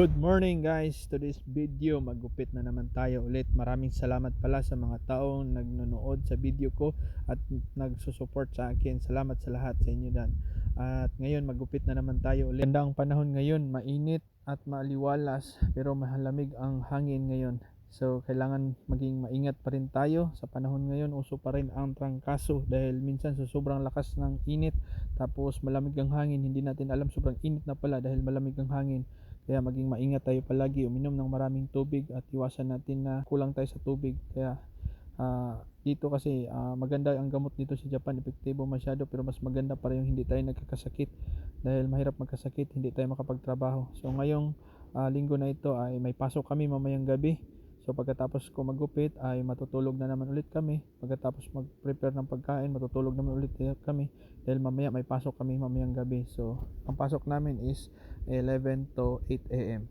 Good morning guys, today's video magupit na naman tayo ulit. Maraming salamat pala sa mga taong nagnonood sa video ko at nagsusupport sa akin. Salamat sa lahat sa inyo dan. At ngayon magupit na naman tayo ulit. Gandang panahon ngayon, mainit at maaliwalas pero mahalamig ang hangin ngayon. So kailangan maging maingat pa rin tayo sa panahon ngayon. Uso pa rin ang trangkaso dahil minsan sa sobrang lakas ng init tapos malamig ang hangin, hindi natin alam sobrang init na pala dahil malamig ang hangin. Kaya maging maingat tayo palagi, uminom ng maraming tubig at iwasan natin na kulang tayo sa tubig. Kaya dito kasi maganda ang gamot dito sa Japan, epektibo masyado, pero mas maganda pa rin yung hindi tayo nagkakasakit dahil mahirap magkasakit, hindi tayo makapagtrabaho. So ngayong linggo na ito ay may pasok kami mamayang gabi. So pagkatapos ko magupit ay matutulog na naman ulit kami. Pagkatapos mag-prepare ng pagkain, matutulog naman ulit kami dahil mamaya may pasok kami mamayang gabi. So ang pasok namin is 11 to 8 a.m.